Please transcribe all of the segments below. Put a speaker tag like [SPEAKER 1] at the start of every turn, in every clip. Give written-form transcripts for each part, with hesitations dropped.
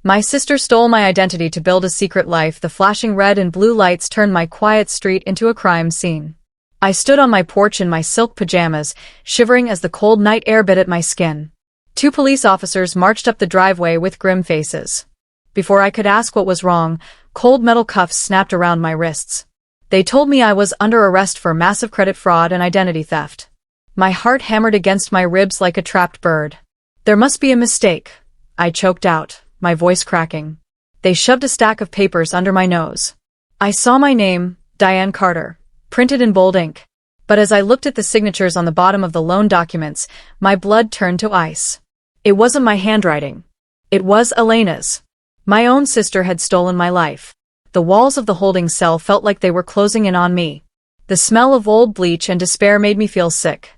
[SPEAKER 1] My sister stole my identity to build a secret life. The flashing red and blue lights turned my quiet street into a crime scene. I stood on my porch in my silk pajamas, shivering as the cold night air bit at my skin. 2 police officers marched up the driveway with grim faces. Before I could ask what was wrong, cold metal cuffs snapped around my wrists. They told me I was under arrest for massive credit fraud and identity theft. My heart hammered against my ribs like a trapped bird. There must be a mistake, I choked out, my voice cracking. They shoved a stack of papers under my nose. I saw my name, Diane Carter, printed in bold ink. But as I looked at the signatures on the bottom of the loan documents, my blood turned to ice. It wasn't my handwriting. It was Elena's. My own sister had stolen my life. The walls of the holding cell felt like they were closing in on me. The smell of old bleach and despair made me feel sick.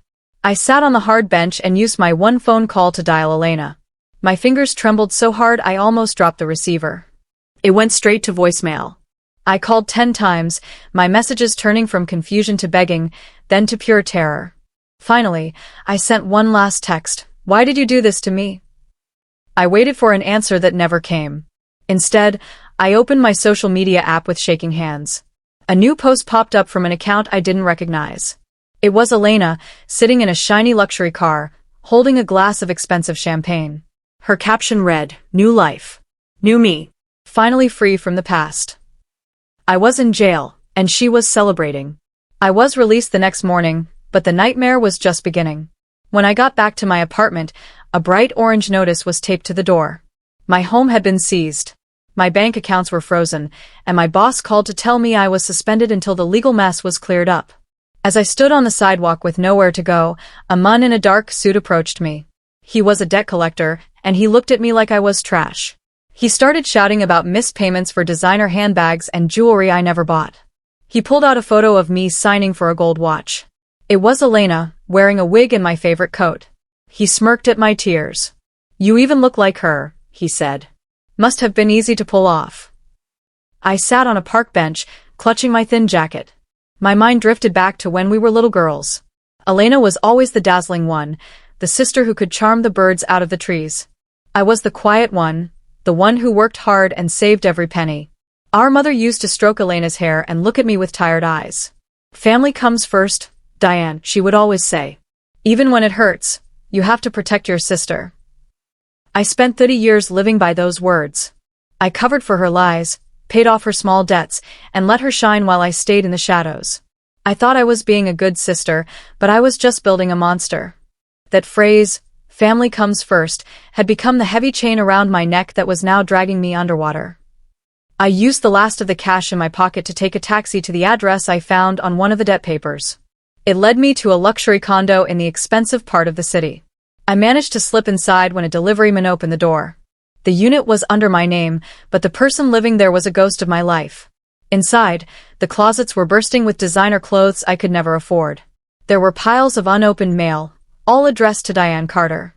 [SPEAKER 1] I sat on the hard bench and used my one phone call to dial Elena. My fingers trembled so hard I almost dropped the receiver. It went straight to voicemail. I called 10 times, my messages turning from confusion to begging, then to pure terror. Finally, I sent one last text. Why did you do this to me? I waited for an answer that never came. Instead, I opened my social media app with shaking hands. A new post popped up from an account I didn't recognize. It was Elena, sitting in a shiny luxury car, holding a glass of expensive champagne. Her caption read, "New life. New me. Finally free from the past." I was in jail, and she was celebrating. I was released the next morning, but the nightmare was just beginning. When I got back to my apartment, a bright orange notice was taped to the door. My home had been seized. My bank accounts were frozen, and my boss called to tell me I was suspended until the legal mess was cleared up. As I stood on the sidewalk with nowhere to go, a man in a dark suit approached me. He was a debt collector, and he looked at me like I was trash. He started shouting about missed payments for designer handbags and jewelry I never bought. He pulled out a photo of me signing for a gold watch. It was Elena, wearing a wig and my favorite coat. He smirked at my tears. "You even look like her," he said. "Must have been easy to pull off." I sat on a park bench, clutching my thin jacket. My mind drifted back to when we were little girls. Elena was always the dazzling one, the sister who could charm the birds out of the trees. I was the quiet one, the one who worked hard and saved every penny. Our mother used to stroke Elena's hair and look at me with tired eyes. "Family comes first, Diane," she would always say. "Even when it hurts, you have to protect your sister." I spent 30 years living by those words. I covered for her lies, paid off her small debts, and let her shine while I stayed in the shadows. I thought I was being a good sister, but I was just building a monster. That phrase, "family comes first," had become the heavy chain around my neck that was now dragging me underwater. I used the last of the cash in my pocket to take a taxi to the address I found on one of the debt papers. It led me to a luxury condo in the expensive part of the city. I managed to slip inside when a deliveryman opened the door. The unit was under my name, but the person living there was a ghost of my life. Inside, the closets were bursting with designer clothes I could never afford. There were piles of unopened mail, all addressed to Diane Carter.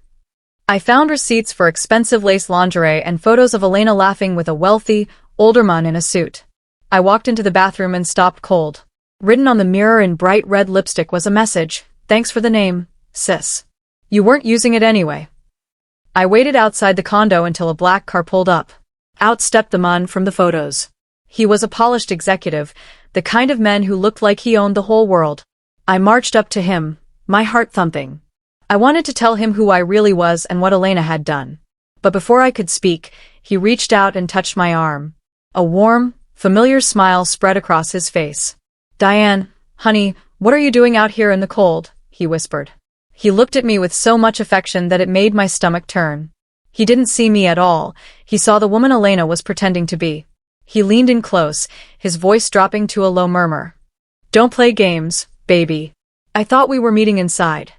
[SPEAKER 1] I found receipts for expensive lace lingerie and photos of Elena laughing with a wealthy, older man in a suit. I walked into the bathroom and stopped cold. Written on the mirror in bright red lipstick was a message: "Thanks for the name, sis. You weren't using it anyway." I waited outside the condo until a black car pulled up. Out stepped the man from the photos. He was a polished executive, the kind of man who looked like he owned the whole world. I marched up to him, my heart thumping. I wanted to tell him who I really was and what Elena had done. But before I could speak, he reached out and touched my arm. A warm, familiar smile spread across his face. "Diane, honey, what are you doing out here in the cold?" he whispered. He looked at me with so much affection that it made my stomach turn. He didn't see me at all, he saw the woman Elena was pretending to be. He leaned in close, his voice dropping to a low murmur. "Don't play games, baby. I thought we were meeting inside."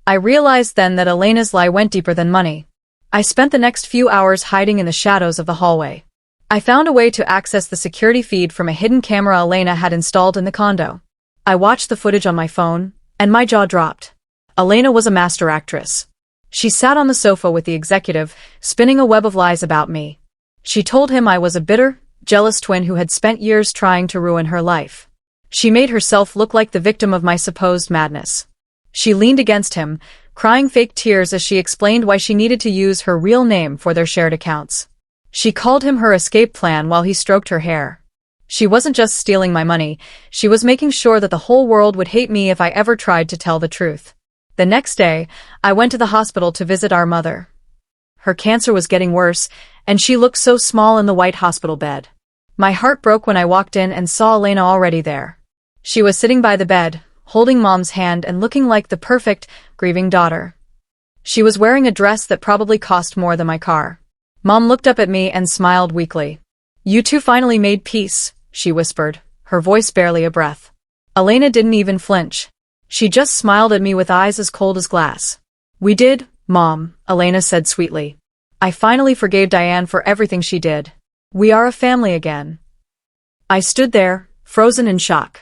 [SPEAKER 1] I realized then that Elena's lie went deeper than money. I spent the next few hours hiding in the shadows of the hallway. I found a way to access the security feed from a hidden camera Elena had installed in the condo. I watched the footage on my phone, and my jaw dropped. Elena was a master actress. She sat on the sofa with the executive, spinning a web of lies about me. She told him I was a bitter, jealous twin who had spent years trying to ruin her life. She made herself look like the victim of my supposed madness. She leaned against him, crying fake tears as she explained why she needed to use her real name for their shared accounts. She called him her escape plan while he stroked her hair. She wasn't just stealing my money, she was making sure that the whole world would hate me if I ever tried to tell the truth. The next day, I went to the hospital to visit our mother. Her cancer was getting worse, and she looked so small in the white hospital bed. My heart broke when I walked in and saw Elena already there. She was sitting by the bed, holding Mom's hand and looking like the perfect, grieving daughter. She was wearing a dress that probably cost more than my car. Mom looked up at me and smiled weakly. "You two finally made peace," she whispered, her voice barely a breath. Elena didn't even flinch. She just smiled at me with eyes as cold as glass. "We did, Mom," Elena said sweetly. "I finally forgave Diane for everything she did. We are a family again." I stood there, frozen in shock.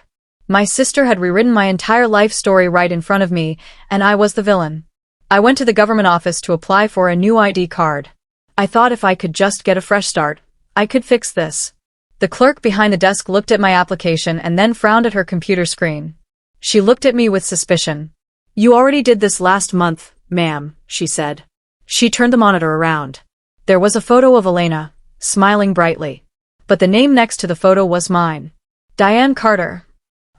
[SPEAKER 1] My sister had rewritten my entire life story right in front of me, and I was the villain. I went to the government office to apply for a new ID card. I thought if I could just get a fresh start, I could fix this. The clerk behind the desk looked at my application and then frowned at her computer screen. She looked at me with suspicion. "You already did this last month, ma'am," she said. She turned the monitor around. There was a photo of Elena, smiling brightly. But the name next to the photo was mine. Diane Carter.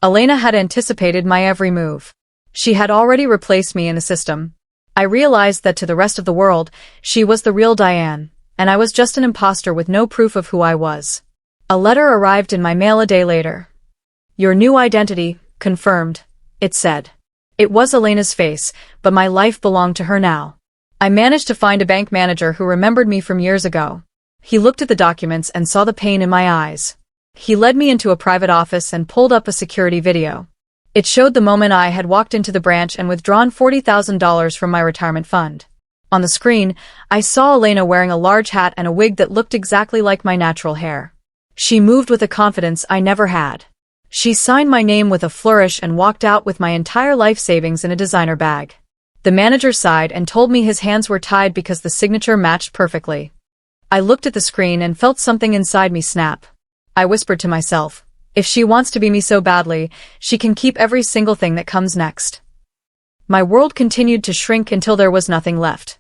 [SPEAKER 1] Elena had anticipated my every move. She had already replaced me in the system. I realized that to the rest of the world, she was the real Diane, and I was just an imposter with no proof of who I was. A letter arrived in my mail a day later. "Your new identity, confirmed," it said. It was Elena's face, but my life belonged to her now. I managed to find a bank manager who remembered me from years ago. He looked at the documents and saw the pain in my eyes. He led me into a private office and pulled up a security video. It showed the moment I had walked into the branch and withdrawn $40,000 from my retirement fund. On the screen, I saw Elena wearing a large hat and a wig that looked exactly like my natural hair. She moved with a confidence I never had. She signed my name with a flourish and walked out with my entire life savings in a designer bag. The manager sighed and told me his hands were tied because the signature matched perfectly. I looked at the screen and felt something inside me snap. I whispered to myself, if she wants to be me so badly, she can keep every single thing that comes next. My world continued to shrink until there was nothing left.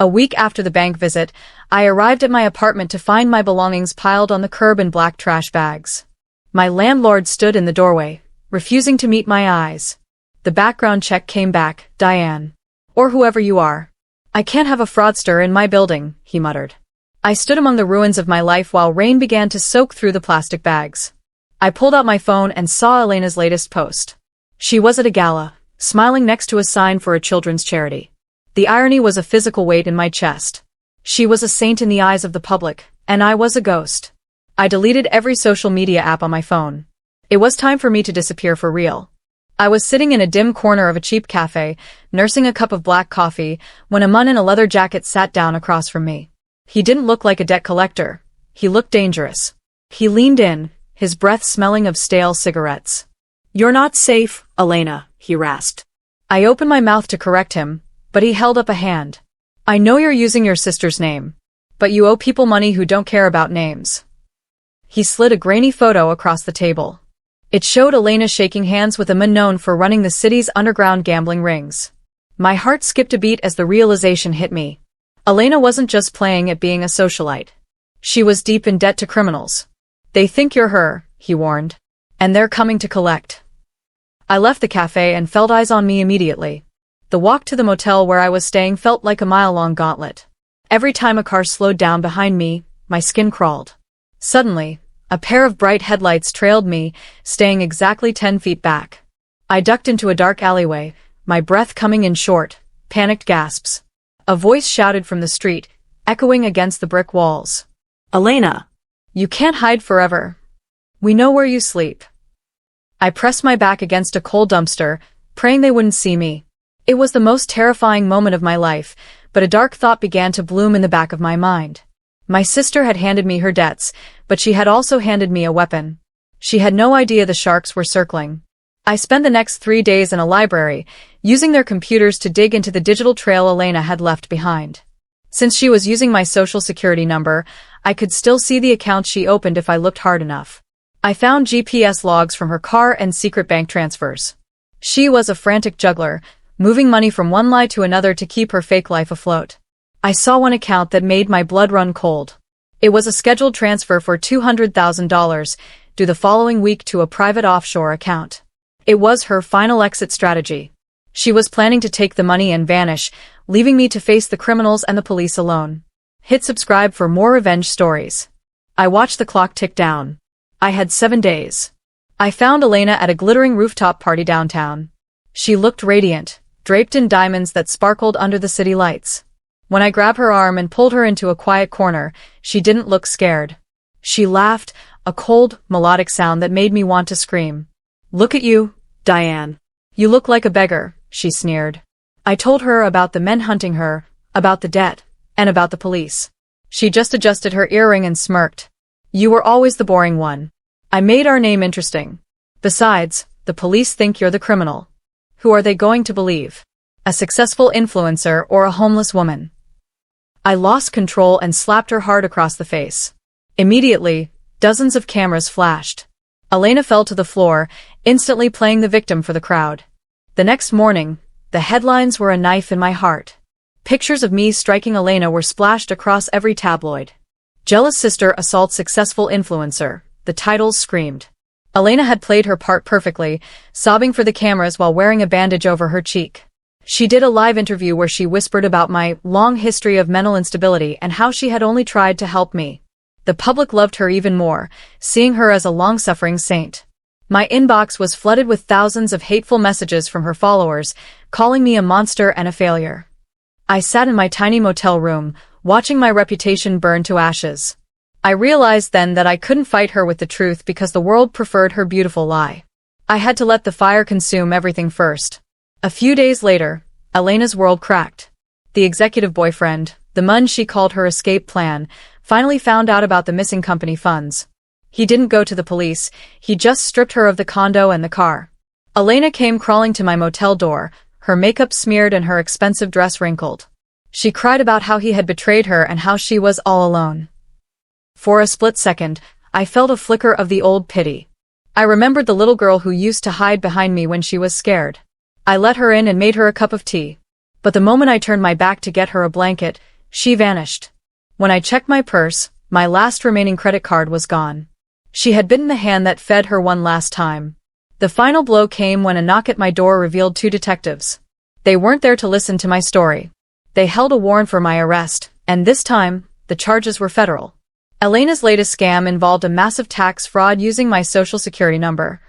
[SPEAKER 1] A week after the bank visit, I arrived at my apartment to find my belongings piled on the curb in black trash bags. My landlord stood in the doorway, refusing to meet my eyes. The background check came back, "Diane. Or whoever you are. I can't have a fraudster in my building," he muttered. I stood among the ruins of my life while rain began to soak through the plastic bags. I pulled out my phone and saw Elena's latest post. She was at a gala, smiling next to a sign for a children's charity. The irony was a physical weight in my chest. She was a saint in the eyes of the public, and I was a ghost. I deleted every social media app on my phone. It was time for me to disappear for real. I was sitting in a dim corner of a cheap cafe, nursing a cup of black coffee, when a man in a leather jacket sat down across from me. He didn't look like a debt collector. He looked dangerous. He leaned in, his breath smelling of stale cigarettes. "You're not safe, Elena," he rasped. I opened my mouth to correct him, but he held up a hand. "I know you're using your sister's name, but you owe people money who don't care about names." He slid a grainy photo across the table. It showed Elena shaking hands with a man known for running the city's underground gambling rings. My heart skipped a beat as the realization hit me. Elena wasn't just playing at being a socialite. She was deep in debt to criminals. "They think you're her," he warned. "And they're coming to collect." I left the cafe and felt eyes on me immediately. The walk to the motel where I was staying felt like a mile-long gauntlet. Every time a car slowed down behind me, my skin crawled. Suddenly, a pair of bright headlights trailed me, staying exactly 10 feet back. I ducked into a dark alleyway, my breath coming in short, panicked gasps. A voice shouted from the street, echoing against the brick walls. "Elena! You can't hide forever. We know where you sleep." I pressed my back against a coal dumpster, praying they wouldn't see me. It was the most terrifying moment of my life, but a dark thought began to bloom in the back of my mind. My sister had handed me her debts, but she had also handed me a weapon. She had no idea the sharks were circling. I spent the next 3 days in a library, using their computers to dig into the digital trail Elena had left behind. Since she was using my social security number, I could still see the accounts she opened if I looked hard enough. I found GPS logs from her car and secret bank transfers. She was a frantic juggler, moving money from one lie to another to keep her fake life afloat. I saw one account that made my blood run cold. It was a scheduled transfer for $200,000 due the following week to a private offshore account. It was her final exit strategy. She was planning to take the money and vanish, leaving me to face the criminals and the police alone. Hit subscribe for more revenge stories. I watched the clock tick down. I had 7 days. I found Elena at a glittering rooftop party downtown. She looked radiant, draped in diamonds that sparkled under the city lights. When I grabbed her arm and pulled her into a quiet corner, she didn't look scared. She laughed, a cold, melodic sound that made me want to scream. "Look at you, Diane. You look like a beggar," she sneered. I told her about the men hunting her, about the debt, and about the police. She just adjusted her earring and smirked. "You were always the boring one. I made our name interesting. Besides, the police think you're the criminal. Who are they going to believe? A successful influencer or a homeless woman?" I lost control and slapped her hard across the face. Immediately, dozens of cameras flashed. Elena fell to the floor, instantly playing the victim for the crowd. The next morning, the headlines were a knife in my heart. Pictures of me striking Elena were splashed across every tabloid. "Jealous sister assaults successful influencer," the titles screamed. Elena had played her part perfectly, sobbing for the cameras while wearing a bandage over her cheek. She did a live interview where she whispered about my long history of mental instability and how she had only tried to help me. The public loved her even more, seeing her as a long-suffering saint. My inbox was flooded with thousands of hateful messages from her followers, calling me a monster and a failure. I sat in my tiny motel room, watching my reputation burn to ashes. I realized then that I couldn't fight her with the truth because the world preferred her beautiful lie. I had to let the fire consume everything first. A few days later, Elena's world cracked. The executive boyfriend, the man she called her escape plan, finally found out about the missing company funds. He didn't go to the police, he just stripped her of the condo and the car. Elena came crawling to my motel door, her makeup smeared and her expensive dress wrinkled. She cried about how he had betrayed her and how she was all alone. For a split second, I felt a flicker of the old pity. I remembered the little girl who used to hide behind me when she was scared. I let her in and made her a cup of tea. But the moment I turned my back to get her a blanket, she vanished. When I checked my purse, my last remaining credit card was gone. She had bitten the hand that fed her one last time. The final blow came when a knock at my door revealed 2 detectives. They weren't there to listen to my story. They held a warrant for my arrest, and this time, the charges were federal. Elena's latest scam involved a massive tax fraud using my social security number.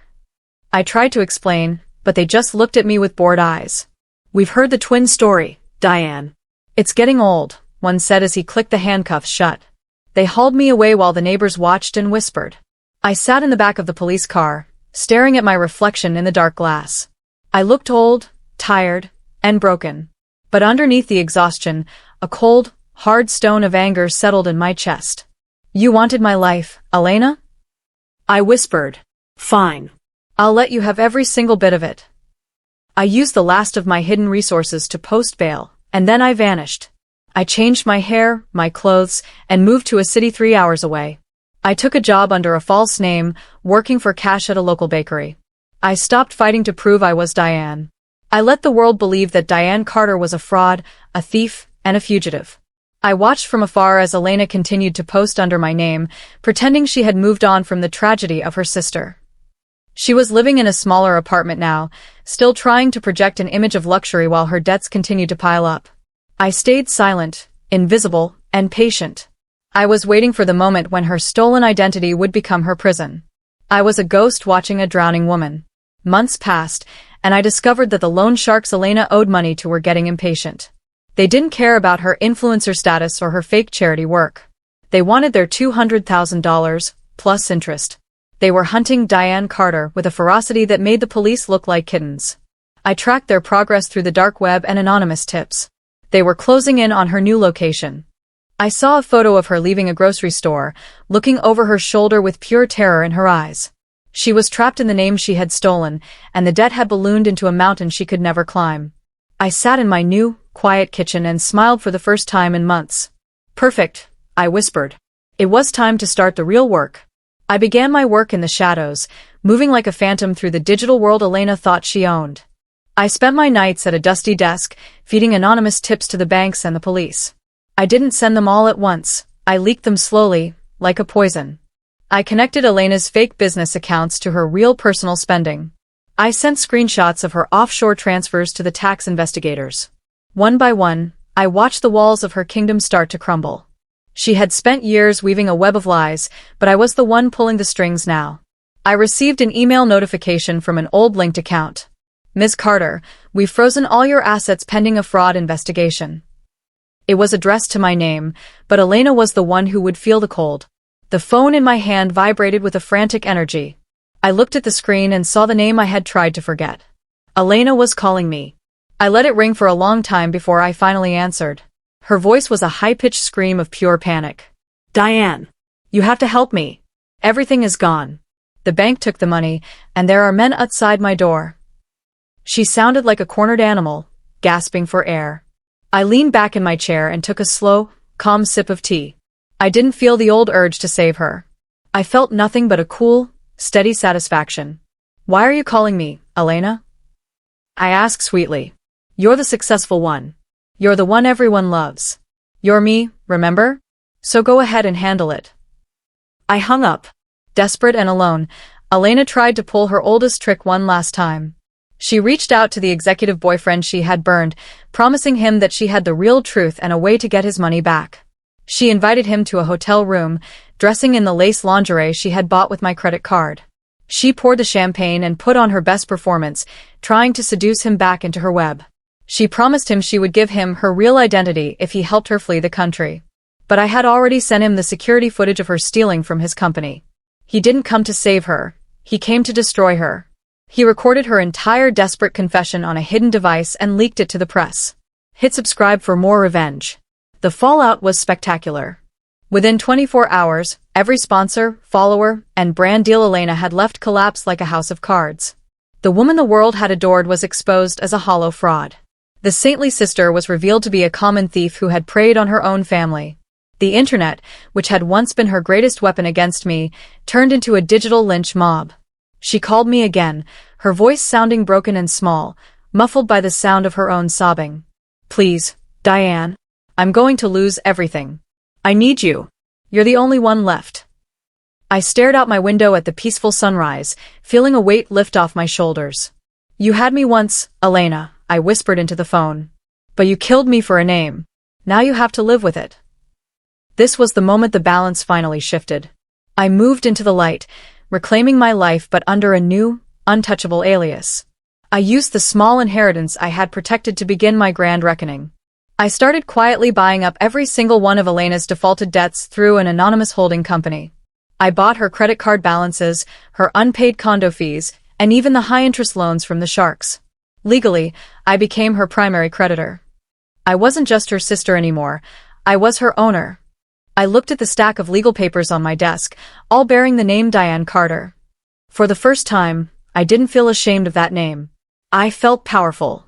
[SPEAKER 1] I tried to explain, but they just looked at me with bored eyes. "We've heard the twin story, Diane. It's getting old," one said as he clicked the handcuffs shut. They hauled me away while the neighbors watched and whispered. I sat in the back of the police car, staring at my reflection in the dark glass. I looked old, tired, and broken. But underneath the exhaustion, a cold, hard stone of anger settled in my chest. "You wanted my life, Elena?" I whispered. "Fine. I'll let you have every single bit of it." I used the last of my hidden resources to post bail, and then I vanished. I changed my hair, my clothes, and moved to a city 3 hours away. I took a job under a false name, working for cash at a local bakery. I stopped fighting to prove I was Diane. I let the world believe that Diane Carter was a fraud, a thief, and a fugitive. I watched from afar as Elena continued to post under my name, pretending she had moved on from the tragedy of her sister. She was living in a smaller apartment now, still trying to project an image of luxury while her debts continued to pile up. I stayed silent, invisible, and patient. I was waiting for the moment when her stolen identity would become her prison. I was a ghost watching a drowning woman. Months passed, and I discovered that the loan sharks Elena owed money to were getting impatient. They didn't care about her influencer status or her fake charity work. They wanted their $200,000, plus interest. They were hunting Diane Carter with a ferocity that made the police look like kittens. I tracked their progress through the dark web and anonymous tips. They were closing in on her new location. I saw a photo of her leaving a grocery store, looking over her shoulder with pure terror in her eyes. She was trapped in the name she had stolen, and the debt had ballooned into a mountain she could never climb. I sat in my new, quiet kitchen and smiled for the first time in months. "Perfect," I whispered. It was time to start the real work. I began my work in the shadows, moving like a phantom through the digital world Elena thought she owned. I spent my nights at a dusty desk, feeding anonymous tips to the banks and the police. I didn't send them all at once. I leaked them slowly, like a poison. I connected Elena's fake business accounts to her real personal spending. I sent screenshots of her offshore transfers to the tax investigators. One by one, I watched the walls of her kingdom start to crumble. She had spent years weaving a web of lies, but I was the one pulling the strings now. I received an email notification from an old linked account. Ms. Carter, we've frozen all your assets pending a fraud investigation. It was addressed to my name, but Elena was the one who would feel the cold. The phone in my hand vibrated with a frantic energy. I looked at the screen and saw the name I had tried to forget. Elena was calling me. I let it ring for a long time before I finally answered. Her voice was a high-pitched scream of pure panic. Diane, you have to help me. Everything is gone. The bank took the money, and there are men outside my door. She sounded like a cornered animal, gasping for air. I leaned back in my chair and took a slow, calm sip of tea. I didn't feel the old urge to save her. I felt nothing but a cool, steady satisfaction. Why are you calling me, Elena? I asked sweetly. You're the successful one. You're the one everyone loves. You're me, remember? So go ahead and handle it. I hung up. Desperate and alone, Elena tried to pull her oldest trick one last time. She reached out to the executive boyfriend she had burned, promising him that she had the real truth and a way to get his money back. She invited him to a hotel room, dressing in the lace lingerie she had bought with my credit card. She poured the champagne and put on her best performance, trying to seduce him back into her web. She promised him she would give him her real identity if he helped her flee the country. But I had already sent him the security footage of her stealing from his company. He didn't come to save her. He came to destroy her. He recorded her entire desperate confession on a hidden device and leaked it to the press. Hit subscribe for more revenge. The fallout was spectacular. Within 24 hours, every sponsor, follower, and brand deal Elena had left collapsed like a house of cards. The woman the world had adored was exposed as a hollow fraud. The saintly sister was revealed to be a common thief who had preyed on her own family. The internet, which had once been her greatest weapon against me, turned into a digital lynch mob. She called me again, her voice sounding broken and small, muffled by the sound of her own sobbing. Please, Diane. I'm going to lose everything. I need you. You're the only one left. I stared out my window at the peaceful sunrise, feeling a weight lift off my shoulders. You had me once, Elena, I whispered into the phone. But you killed me for a name. Now you have to live with it. This was the moment the balance finally shifted. I moved into the light, reclaiming my life but under a new, untouchable alias. I used the small inheritance I had protected to begin my grand reckoning. I started quietly buying up every single one of Elena's defaulted debts through an anonymous holding company. I bought her credit card balances, her unpaid condo fees, and even the high-interest loans from the sharks. Legally, I became her primary creditor. I wasn't just her sister anymore. I was her owner. I looked at the stack of legal papers on my desk, all bearing the name Diane Carter. For the first time, I didn't feel ashamed of that name. I felt powerful.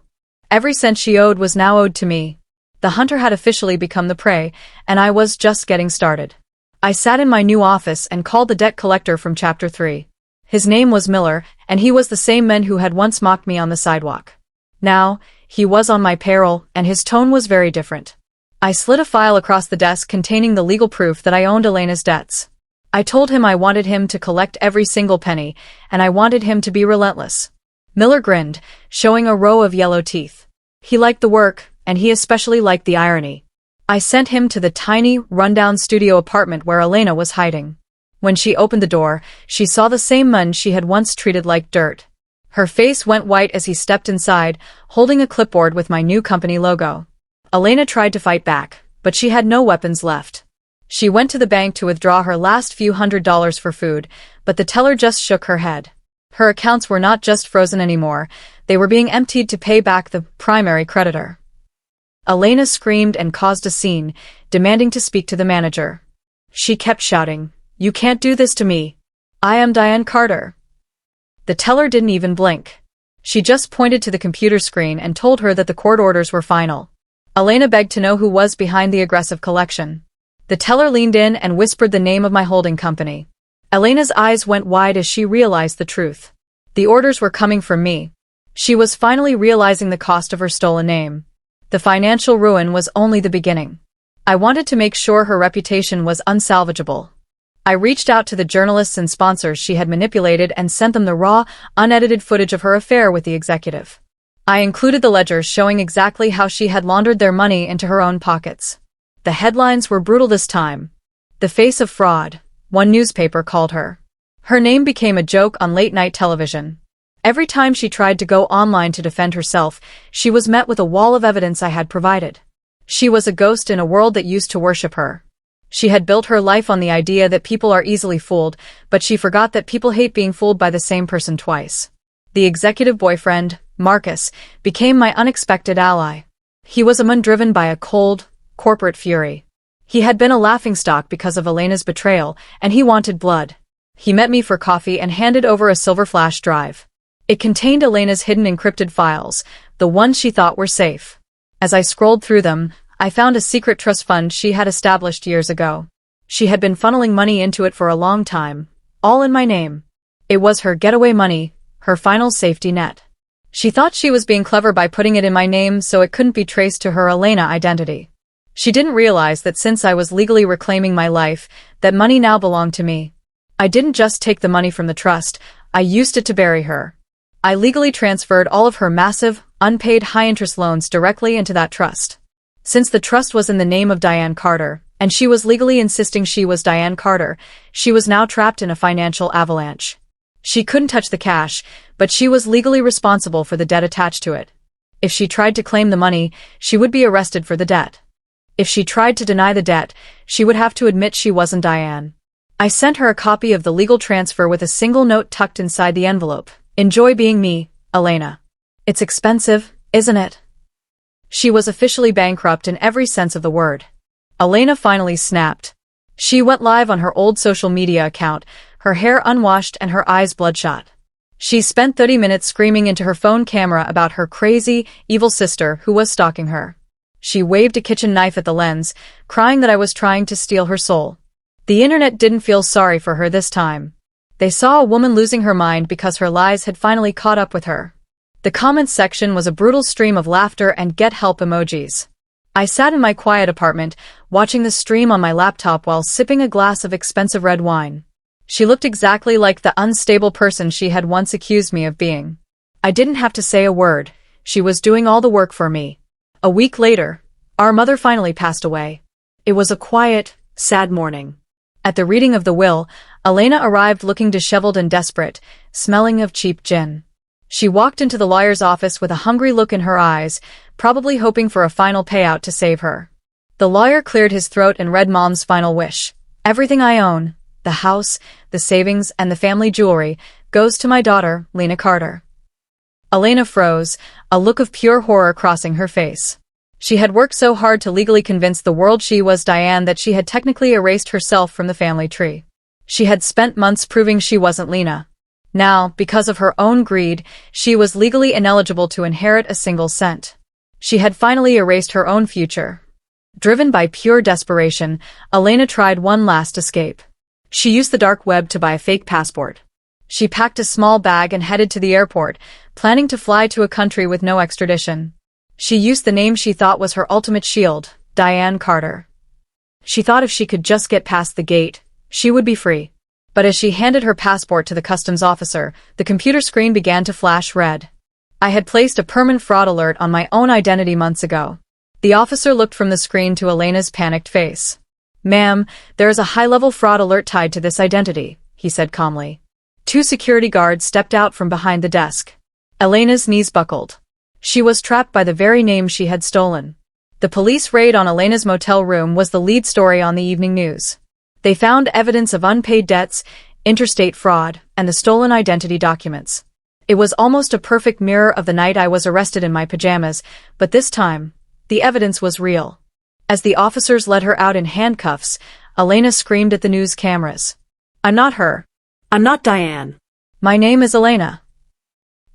[SPEAKER 1] Every cent she owed was now owed to me. The hunter had officially become the prey, and I was just getting started. I sat in my new office and called the debt collector from Chapter 3. His name was Miller, and he was the same man who had once mocked me on the sidewalk. Now, he was on my payroll, and his tone was very different. I slid a file across the desk containing the legal proof that I owned Elena's debts. I told him I wanted him to collect every single penny, and I wanted him to be relentless. Miller grinned, showing a row of yellow teeth. He liked the work, and he especially liked the irony. I sent him to the tiny, rundown studio apartment where Elena was hiding. When she opened the door, she saw the same man she had once treated like dirt. Her face went white as he stepped inside, holding a clipboard with my new company logo. Elena tried to fight back, but she had no weapons left. She went to the bank to withdraw her last few $100s for food, but the teller just shook her head. Her accounts were not just frozen anymore, they were being emptied to pay back the primary creditor. Elena screamed and caused a scene, demanding to speak to the manager. She kept shouting, "You can't do this to me. I am Diane Carter." The teller didn't even blink. She just pointed to the computer screen and told her that the court orders were final. Elena begged to know who was behind the aggressive collection. The teller leaned in and whispered the name of my holding company. Elena's eyes went wide as she realized the truth. The orders were coming from me. She was finally realizing the cost of her stolen name. The financial ruin was only the beginning. I wanted to make sure her reputation was unsalvageable. I reached out to the journalists and sponsors she had manipulated and sent them the raw, unedited footage of her affair with the executive. I included the ledgers showing exactly how she had laundered their money into her own pockets. The headlines were brutal this time. "The face of fraud," one newspaper called her. Her name became a joke on late-night television. Every time she tried to go online to defend herself, she was met with a wall of evidence I had provided. She was a ghost in a world that used to worship her. She had built her life on the idea that people are easily fooled, but she forgot that people hate being fooled by the same person twice. The executive boyfriend, Marcus, became my unexpected ally. He was a man driven by a cold, corporate fury. He had been a laughingstock because of Elena's betrayal, and he wanted blood. He met me for coffee and handed over a silver flash drive. It contained Elena's hidden encrypted files, the ones she thought were safe. As I scrolled through them, I found a secret trust fund she had established years ago. She had been funneling money into it for a long time, all in my name. It was her getaway money, her final safety net. She thought she was being clever by putting it in my name so it couldn't be traced to her Elena identity. She didn't realize that since I was legally reclaiming my life, that money now belonged to me. I didn't just take the money from the trust, I used it to bury her. I legally transferred all of her massive, unpaid high-interest loans directly into that trust. Since the trust was in the name of Diane Carter, and she was legally insisting she was Diane Carter, she was now trapped in a financial avalanche. She couldn't touch the cash, but she was legally responsible for the debt attached to it. If she tried to claim the money, she would be arrested for the debt. If she tried to deny the debt, she would have to admit she wasn't Diane. I sent her a copy of the legal transfer with a single note tucked inside the envelope. "Enjoy being me, Elena. It's expensive, isn't it?" She was officially bankrupt in every sense of the word. Elena finally snapped. She went live on her old social media account, her hair unwashed and her eyes bloodshot. She spent 30 minutes screaming into her phone camera about her crazy, evil sister who was stalking her. She waved a kitchen knife at the lens, crying that I was trying to steal her soul. The internet didn't feel sorry for her this time. They saw a woman losing her mind because her lies had finally caught up with her. The comments section was a brutal stream of laughter and get help emojis. I sat in my quiet apartment, watching the stream on my laptop while sipping a glass of expensive red wine. She looked exactly like the unstable person she had once accused me of being. I didn't have to say a word. She was doing all the work for me. A week later, our mother finally passed away. It was a quiet, sad morning. At the reading of the will, Elena arrived looking disheveled and desperate, smelling of cheap gin. She walked into the lawyer's office with a hungry look in her eyes, probably hoping for a final payout to save her. The lawyer cleared his throat and read Mom's final wish. "Everything I own, the house, the savings, and the family jewelry, goes to my daughter, Lena Carter." Elena froze, a look of pure horror crossing her face. She had worked so hard to legally convince the world she was Diane that she had technically erased herself from the family tree. She had spent months proving she wasn't Lena. Now, because of her own greed, she was legally ineligible to inherit a single cent. She had finally erased her own future. Driven by pure desperation, Elena tried one last escape. She used the dark web to buy a fake passport. She packed a small bag and headed to the airport, planning to fly to a country with no extradition. She used the name she thought was her ultimate shield, Diane Carter. She thought if she could just get past the gate, she would be free. But as she handed her passport to the customs officer, the computer screen began to flash red. I had placed a permanent fraud alert on my own identity months ago. The officer looked from the screen to Elena's panicked face. "Ma'am, there is a high-level fraud alert tied to this identity," he said calmly. 2 security guards stepped out from behind the desk. Elena's knees buckled. She was trapped by the very name she had stolen. The police raid on Elena's motel room was the lead story on the evening news. They found evidence of unpaid debts, interstate fraud, and the stolen identity documents. It was almost a perfect mirror of the night I was arrested in my pajamas, but this time, the evidence was real. As the officers led her out in handcuffs, Elena screamed at the news cameras. "I'm not her. I'm not Diane. My name is Elena."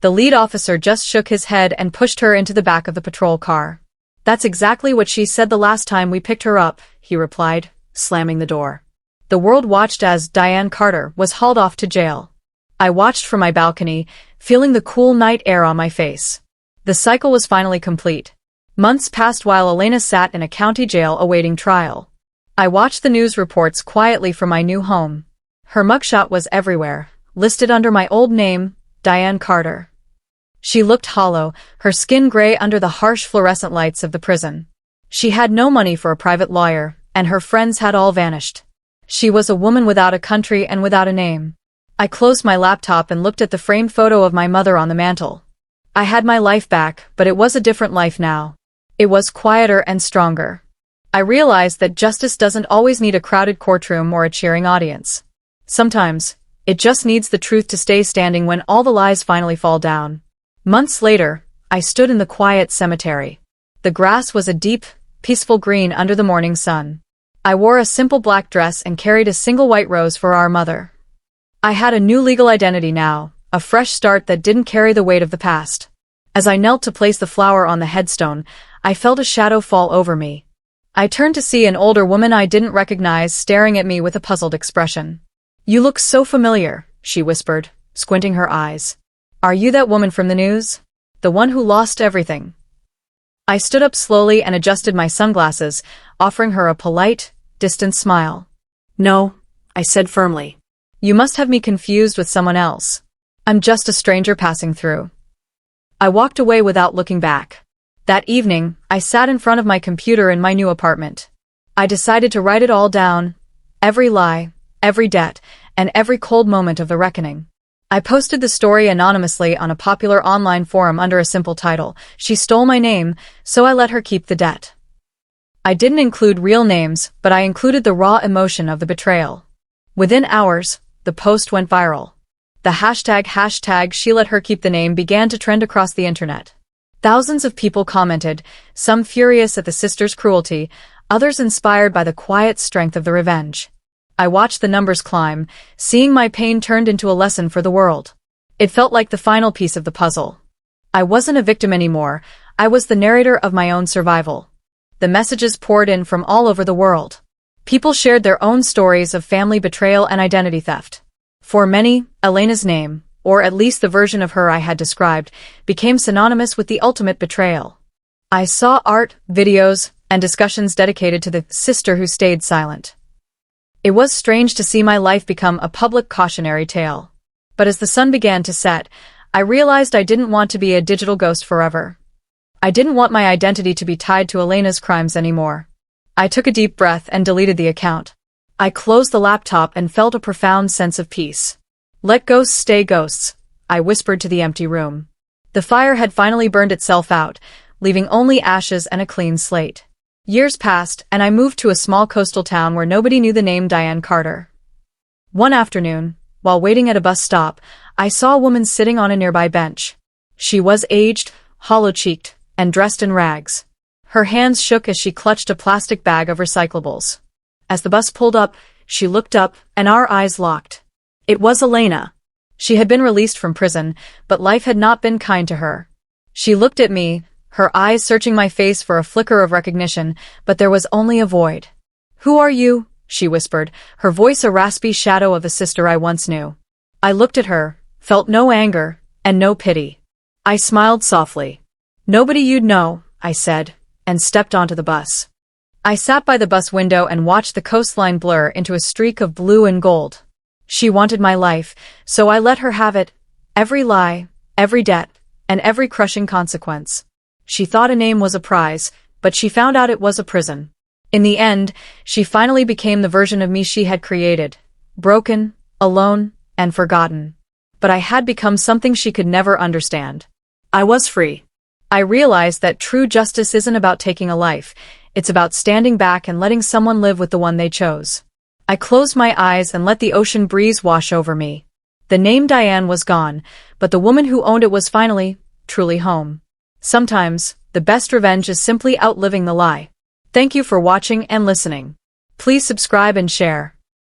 [SPEAKER 1] The lead officer just shook his head and pushed her into the back of the patrol car. "That's exactly what she said the last time we picked her up," he replied, slamming the door. The world watched as Diane Carter was hauled off to jail. I watched from my balcony, feeling the cool night air on my face. The cycle was finally complete. Months passed while Elena sat in a county jail awaiting trial. I watched the news reports quietly from my new home. Her mugshot was everywhere, listed under my old name, Diane Carter. She looked hollow, her skin gray under the harsh fluorescent lights of the prison. She had no money for a private lawyer, and her friends had all vanished. She was a woman without a country and without a name. I closed my laptop and looked at the framed photo of my mother on the mantel. I had my life back, but it was a different life now. It was quieter and stronger. I realized that justice doesn't always need a crowded courtroom or a cheering audience. Sometimes, it just needs the truth to stay standing when all the lies finally fall down. Months later, I stood in the quiet cemetery. The grass was a deep, peaceful green under the morning sun. I wore a simple black dress and carried a single white rose for our mother. I had a new legal identity now, a fresh start that didn't carry the weight of the past. As I knelt to place the flower on the headstone, I felt a shadow fall over me. I turned to see an older woman I didn't recognize staring at me with a puzzled expression. "You look so familiar," she whispered, squinting her eyes. "Are you that woman from the news? The one who lost everything?" I stood up slowly and adjusted my sunglasses, offering her a polite, distant smile. "No," I said firmly. "You must have me confused with someone else. I'm just a stranger passing through." I walked away without looking back. That evening, I sat in front of my computer in my new apartment. I decided to write it all down, every lie, every debt, and every cold moment of the reckoning. I posted the story anonymously on a popular online forum under a simple title, "She Stole My Name, so I Let Her Keep the Debt." I didn't include real names, but I included the raw emotion of the betrayal. Within hours, the post went viral. The hashtag She Let Her Keep the Name began to trend across the internet. Thousands of people commented, some furious at the sister's cruelty, others inspired by the quiet strength of the revenge. I watched the numbers climb, seeing my pain turned into a lesson for the world. It felt like the final piece of the puzzle. I wasn't a victim anymore, I was the narrator of my own survival. The messages poured in from all over the world. People shared their own stories of family betrayal and identity theft. For many, Elena's name, or at least the version of her I had described, became synonymous with the ultimate betrayal. I saw art, videos, and discussions dedicated to the sister who stayed silent. It was strange to see my life become a public cautionary tale. But as the sun began to set, I realized I didn't want to be a digital ghost forever. I didn't want my identity to be tied to Elena's crimes anymore. I took a deep breath and deleted the account. I closed the laptop and felt a profound sense of peace. "Let ghosts stay ghosts," I whispered to the empty room. The fire had finally burned itself out, leaving only ashes and a clean slate. Years passed, and I moved to a small coastal town where nobody knew the name Diane Carter. One afternoon, while waiting at a bus stop, I saw a woman sitting on a nearby bench. She was aged, hollow-cheeked, and dressed in rags. Her hands shook as she clutched a plastic bag of recyclables. As the bus pulled up, she looked up, and our eyes locked. It was Elena. She had been released from prison, but life had not been kind to her. She looked at me, her eyes searching my face for a flicker of recognition, but there was only a void. "Who are you?" she whispered, her voice a raspy shadow of the sister I once knew. I looked at her, felt no anger, and no pity. I smiled softly. "Nobody you'd know," I said, and stepped onto the bus. I sat by the bus window and watched the coastline blur into a streak of blue and gold. She wanted my life, so I let her have it, every lie, every debt, and every crushing consequence. She thought a name was a prize, but she found out it was a prison. In the end, she finally became the version of me she had created, broken, alone, and forgotten. But I had become something she could never understand. I was free. I realized that true justice isn't about taking a life, it's about standing back and letting someone live with the one they chose. I closed my eyes and let the ocean breeze wash over me. The name Diane was gone, but the woman who owned it was finally, truly home. Sometimes, the best revenge is simply outliving the lie. Thank you for watching and listening. Please subscribe and share.